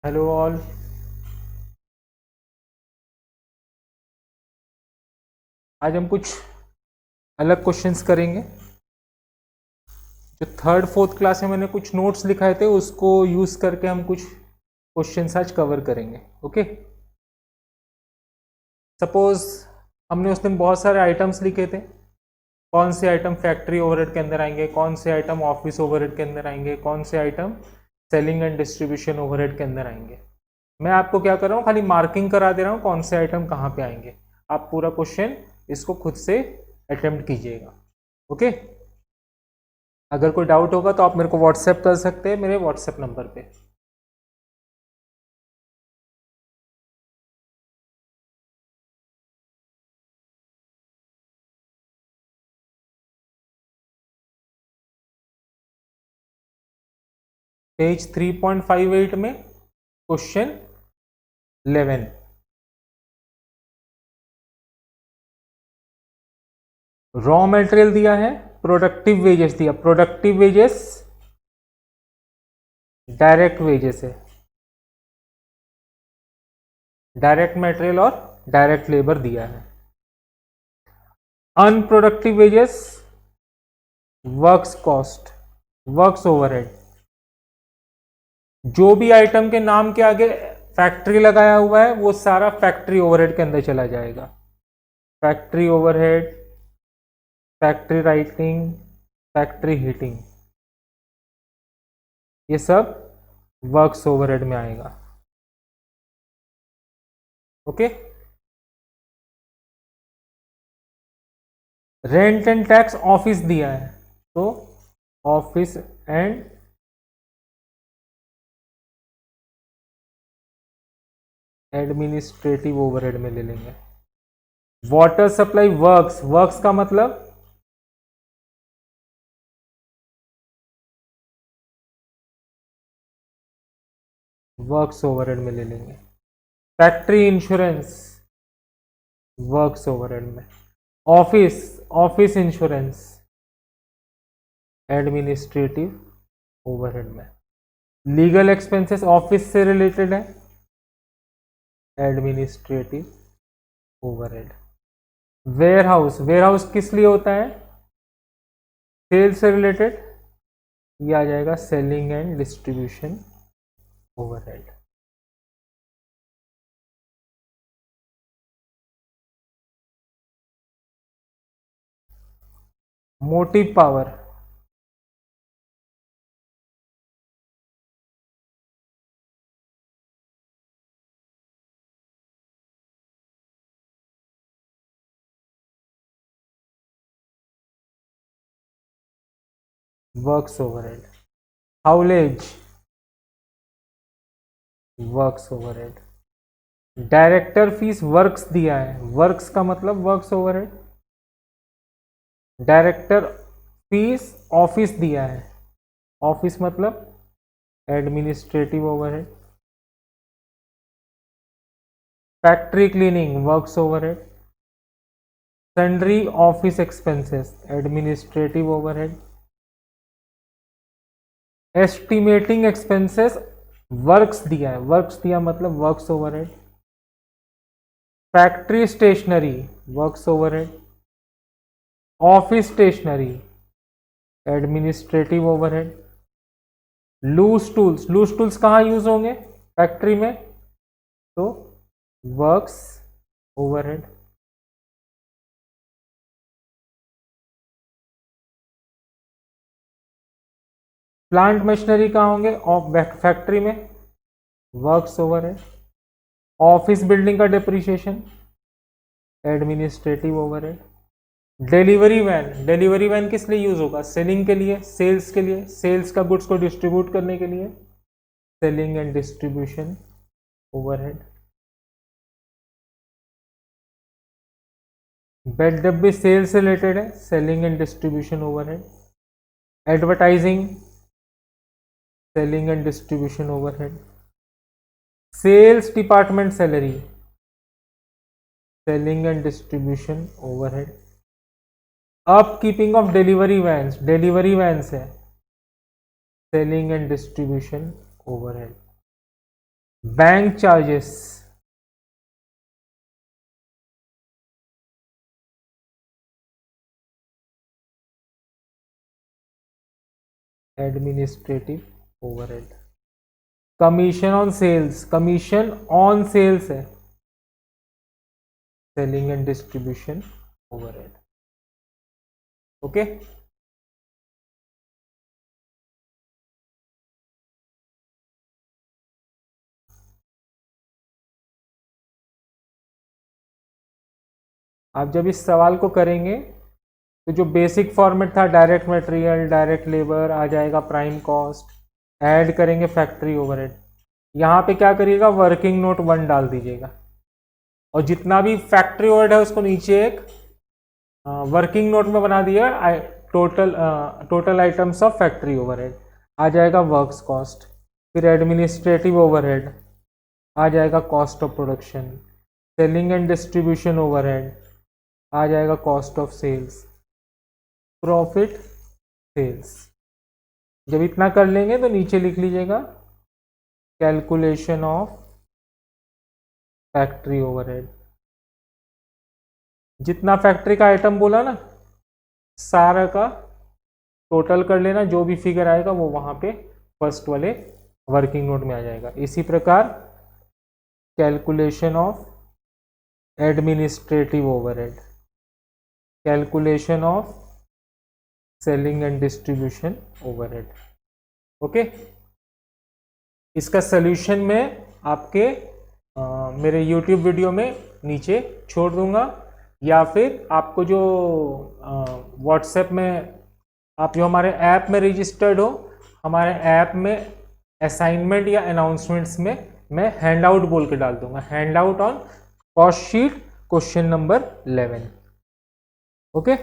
Hello all. आज हम कुछ अलग क्वेश्चंस करेंगे। जो थर्ड फोर्थ क्लास में मैंने कुछ नोट्स लिखाए थे उसको यूज करके हम कुछ क्वेश्चंस आज कवर करेंगे। ओके, सपोज हमने उस दिन बहुत सारे आइटम्स लिखे थे। कौन से आइटम फैक्ट्री ओवरहेड के अंदर आएंगे, कौन से आइटम ऑफिस ओवरहेड के अंदर आएंगे, कौन से item selling and distribution overhead के अंदर आएंगे। मैं आपको क्या कर रहा हूँ, खाली मार्किंग करा दे रहा हूँ कौन से आइटम कहाँ पे आएंगे। आप पूरा क्वेश्चन इसको खुद से अटेम्प्ट कीजिएगा। ओके, अगर कोई डाउट होगा तो आप मेरे को व्हाट्सएप कर सकते हैं मेरे व्हाट्सएप नंबर पे। पेज 3.58 में क्वेश्चन 11। रॉ मटेरियल दिया है, प्रोडक्टिव वेजेस दिया। प्रोडक्टिव वेजेस डायरेक्ट वेजेस है, डायरेक्ट मटेरियल और डायरेक्ट लेबर दिया है। Unproductive wages works cost, works overhead. जो भी आइटम के नाम के आगे फैक्ट्री लगाया हुआ है वो सारा फैक्ट्री ओवरहेड के अंदर चला जाएगा। Factory overhead, factory writing, factory heating, ये सब वर्क्स ओवरहेड में आएगा। Okay, rent and tax office दिया है तो ऑफिस एंड एडमिनिस्ट्रेटिव ओवरहेड में ले लेंगे। वाटर सप्लाई वर्क्स, वर्क्स का मतलब वर्क्स ओवरहेड में ले लेंगे। फैक्ट्री इंश्योरेंस वर्क्स ओवरहेड में। Office, office insurance administrative overhead में। लीगल एक्सपेंसेस ऑफिस से रिलेटेड है, administrative overhead. Warehouse, warehouse किस लिए होता है, सेल्स से रिलेटेड, ये आ जाएगा selling and distribution overhead. Motive power, works overhead. Haulage works overhead. Director fees works दिया है, वर्क्स का मतलब works overhead. Director fees office दिया है, ऑफिस मतलब administrative overhead. Factory cleaning works overhead. Sundry office expenses administrative overhead. Estimating expenses works दिया है, works दिया मतलब works overhead. Factory stationery works overhead. Office stationery administrative overhead. Loose tools, loose tools कहाँ use होंगे, factory में, तो works overhead. Plant machinery कहाँ होंगे, फैक्ट्री में, वर्क्स ओवरहेड। ऑफिस बिल्डिंग का depreciation administrative overhead. Delivery van, delivery van किस लिए यूज होगा, सेलिंग के लिए, सेल्स के लिए, सेल्स का गुड्स को डिस्ट्रीब्यूट करने के लिए, selling and distribution overhead. Bad debts sales से रिलेटेड है, selling and distribution overhead. Advertising, selling and distribution overhead. Sales department salary, selling and distribution overhead. Up keeping of delivery vans, delivery vans है, selling and distribution overhead. Bank charges, administrative overhead. Commission on sales, commission on sales है, selling and distribution overhead. Okay, आप जब इस सवाल को करेंगे तो जो बेसिक फॉर्मेट था, डायरेक्ट मटेरियल, डायरेक्ट लेबर, आ जाएगा प्राइम कॉस्ट, ऐड करेंगे फैक्ट्री ओवरहेड। यहाँ पे क्या करिएगा, वर्किंग नोट 1 डाल दीजिएगा, और जितना भी फैक्ट्री ओवरहेड है उसको नीचे एक वर्किंग नोट में बना दिया, total items of factory overhead, आ जाएगा वर्क्स कॉस्ट। फिर एडमिनिस्ट्रेटिव ओवरहेड आ जाएगा cost of production, selling and distribution overhead आ जाएगा cost of sales, profit sales. जब इतना कर लेंगे तो नीचे लिख लीजिएगा कैलकुलेशन ऑफ फैक्ट्री ओवरहेड। जितना फैक्ट्री का आइटम बोला ना, सारा का टोटल कर लेना, जो भी फिगर आएगा वो वहां पे फर्स्ट वाले वर्किंग नोट में आ जाएगा। इसी प्रकार calculation of administrative overhead, calculation of selling and distribution overhead. Okay, इसका सॉल्यूशन मैं आपके मेरे YouTube वीडियो में नीचे छोड़ दूंगा, या फिर आपको जो व्हाट्सएप में, आप जो हमारे ऐप में रजिस्टर्ड हो, हमारे ऐप में असाइनमेंट या अनाउंसमेंट्स में मैं हैंड आउट बोल के डाल दूंगा, hand out on cost sheet question number 11। Okay,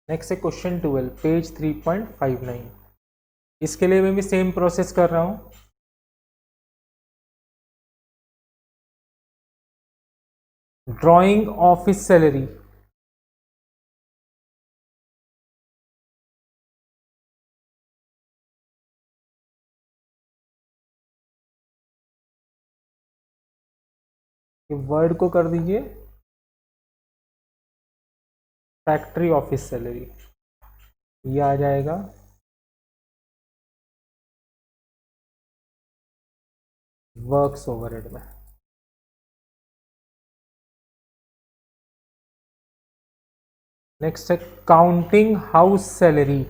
next है क्वेश्चन 12, पेज 3.59। इसके लिए मैं भी सेम प्रोसेस कर रहा हूं। ड्राइंग ऑफिस सैलरी, वर्ड को कर दीजिए फैक्ट्री ऑफिस सैलरी, ये आ जाएगा वर्क्स ओवरहेड में। नेक्स्ट है counting house salary,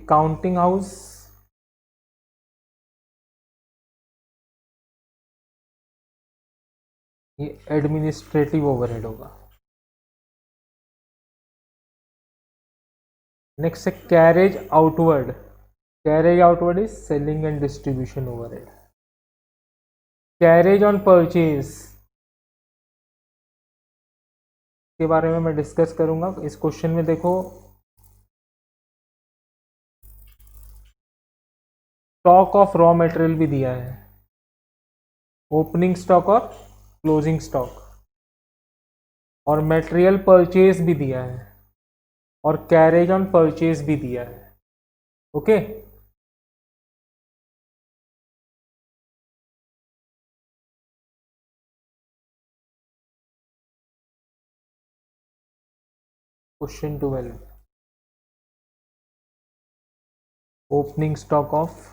counting house ये एडमिनिस्ट्रेटिव ओवरहेड होगा। नेक्स्ट है carriage outward, carriage outward is selling and distribution overhead. Carriage on purchase, इसके बारे में मैं डिस्कस करूंगा। इस क्वेश्चन में देखो स्टॉक ऑफ रॉ मटेरियल भी दिया है, ओपनिंग स्टॉक और क्लोजिंग स्टॉक, और मटेरियल परचेज भी दिया है, और कैरेज ऑन परचेज भी दिया है। Okay, question 12, opening stock of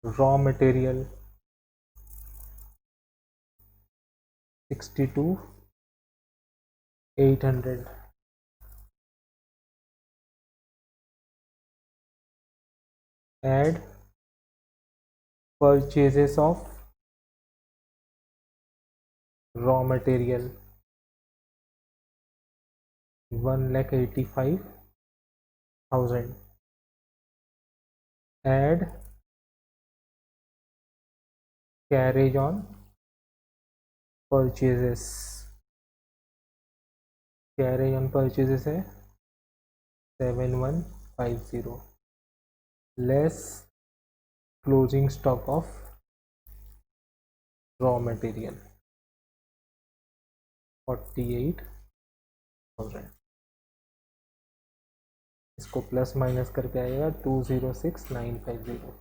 raw material 62,800, add purchases of raw material 1,85,000, add carriage on purchases, carriage on purchases है 7,150, less closing stock of raw material 48,000। इसको प्लस माइनस करके आएगा 206,950।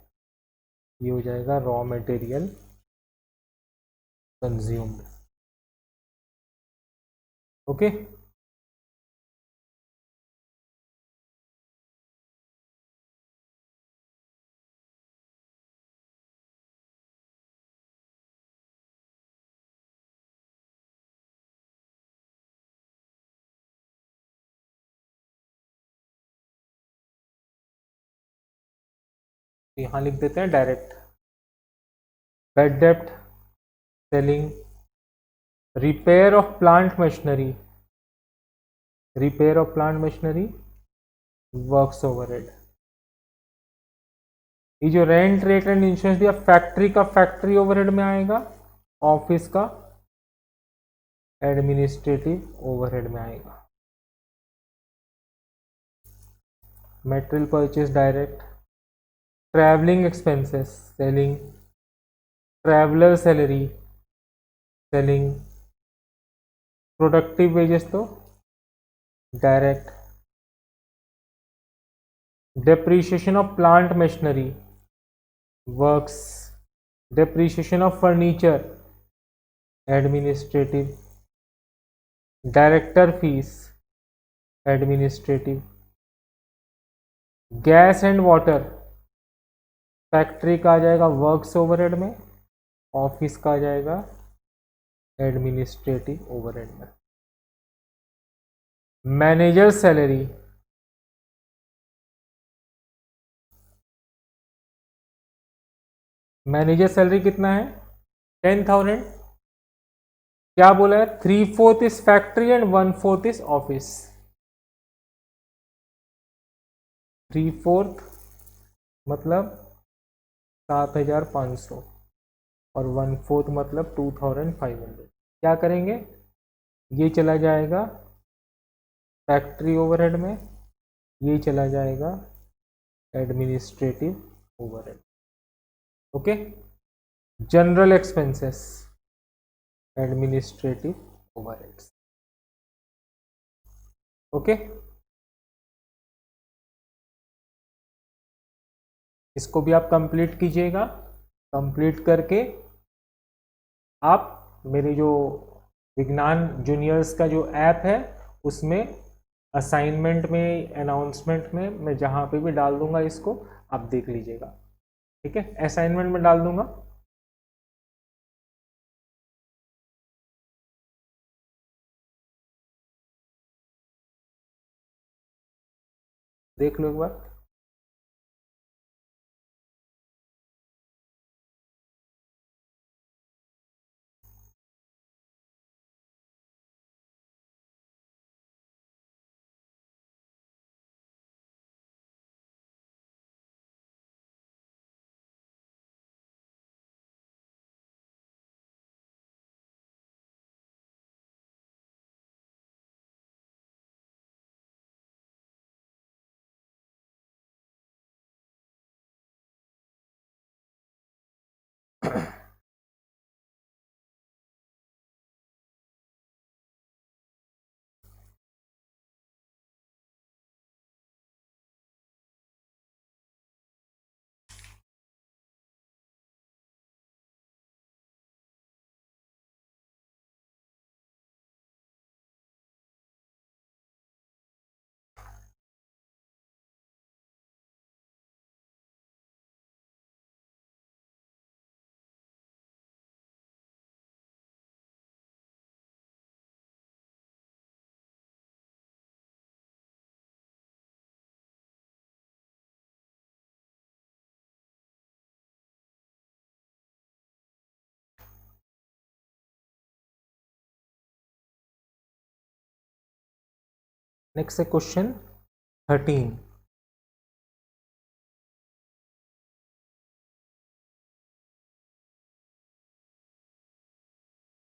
ये हो जाएगा रॉ मटेरियल कंज्यूम्ड। ओके, यहाँ लिख देते हैं डायरेक्ट। बैड डेप्ट, selling, repair of plant machinery, repair of plant machinery, works overhead. ये जो रेंट रेट एंड इंश्योरेंस दिया फैक्ट्री का, फैक्ट्री ओवरहेड में आएगा, ऑफिस का एडमिनिस्ट्रेटिव ओवरहेड में आएगा। Material purchase direct, travelling expenses selling, traveller salary selling, productive wages तो direct, depreciation of plant machinery works, depreciation of furniture administrative, director fees administrative, gas and water factory का आ जाएगा works overhead में, office का आ जाएगा administrative overhead में। Manager salary, manager salary कितना है 10,000। क्या बोला है 3/4 is factory and 1/4 is office. 3/4 मतलब 7,500 और 1/4 मतलब 2,500। क्या करेंगे, ये चला जाएगा फैक्ट्री ओवरहेड में, ये चला जाएगा administrative overhead. Okay, general expenses administrative overheads. Okay, इसको भी आप कंप्लीट कीजिएगा। कंप्लीट करके आप मेरे जो विज्ञान जूनियर्स का जो ऐप है उसमें असाइनमेंट में, अनाउंसमेंट में मैं जहाँ पे भी डाल दूंगा इसको आप देख लीजिएगा। ठीक है, असाइनमेंट में डाल दूंगा। देख लो एक बार। नेक्स्ट है क्वेश्चन 13।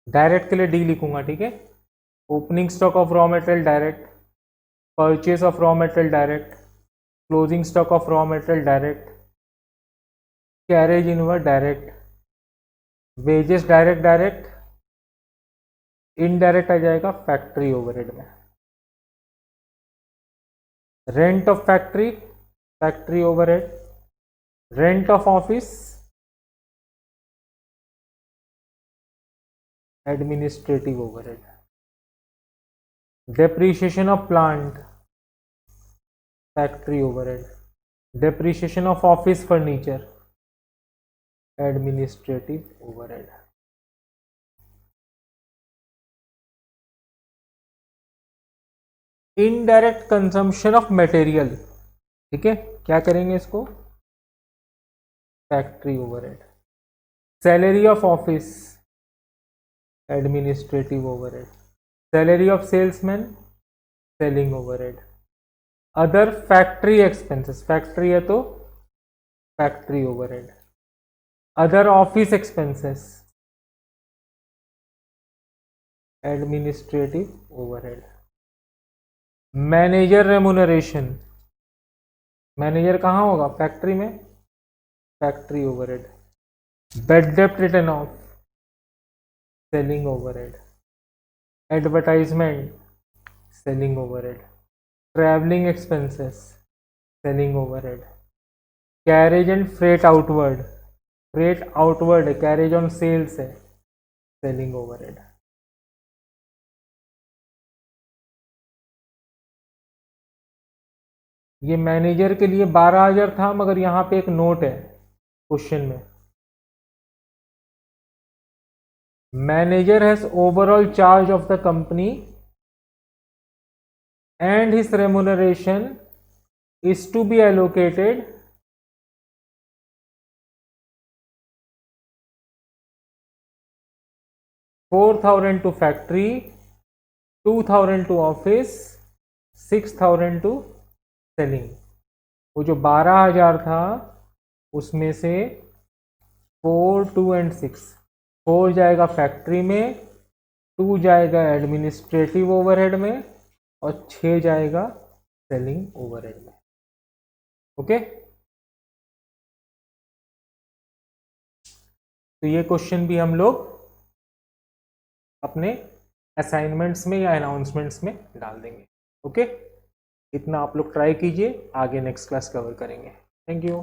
डायरेक्ट के लिए डी लिखूंगा, ठीक है। Opening stock of raw material direct, purchase of raw material direct, closing stock of raw material direct, carriage inward direct, wages direct direct, indirect आ जाएगा फैक्ट्री ओवरहेड में। Rent of factory, factory overhead, rent of office, administrative overhead, depreciation of plant, factory overhead, depreciation of office furniture, administrative overhead. Indirect consumption of material, ठीक है, क्या करेंगे इसको, factory overhead. Salary of office, administrative overhead. Salary of salesman, selling overhead. Other factory expenses, factory है तो factory overhead. Other office expenses, administrative overhead. Manager remuneration, manager कहाँ होगा, factory में, फैक्ट्री ओवरहेड। बैड डेप्ट written off, selling overhead. Advertisement, selling overhead. Travelling expenses, selling overhead. Carriage and freight outward, freight outward है, carriage on sales है, selling overhead. ये manager के लिए 12,000 था, मगर यहाँ पे एक नोट है क्वेश्चन में, manager has overall charge of the company and his remuneration is to be allocated 4,000 to factory, 2,000 to office, 6,000 to selling। वो जो 12,000 था उसमें से 4, 2 एंड 6, 4 जाएगा फैक्ट्री में, 2 जाएगा एडमिनिस्ट्रेटिव ओवरहेड में और 6 जाएगा सेलिंग ओवरहेड में। ओके, तो ये क्वेश्चन भी हम लोग अपने असाइनमेंट्स में या अनाउंसमेंट्स में डाल देंगे। ओके, इतना आप लोग ट्राई कीजिए, आगे नेक्स्ट क्लास कवर करेंगे। Thank you.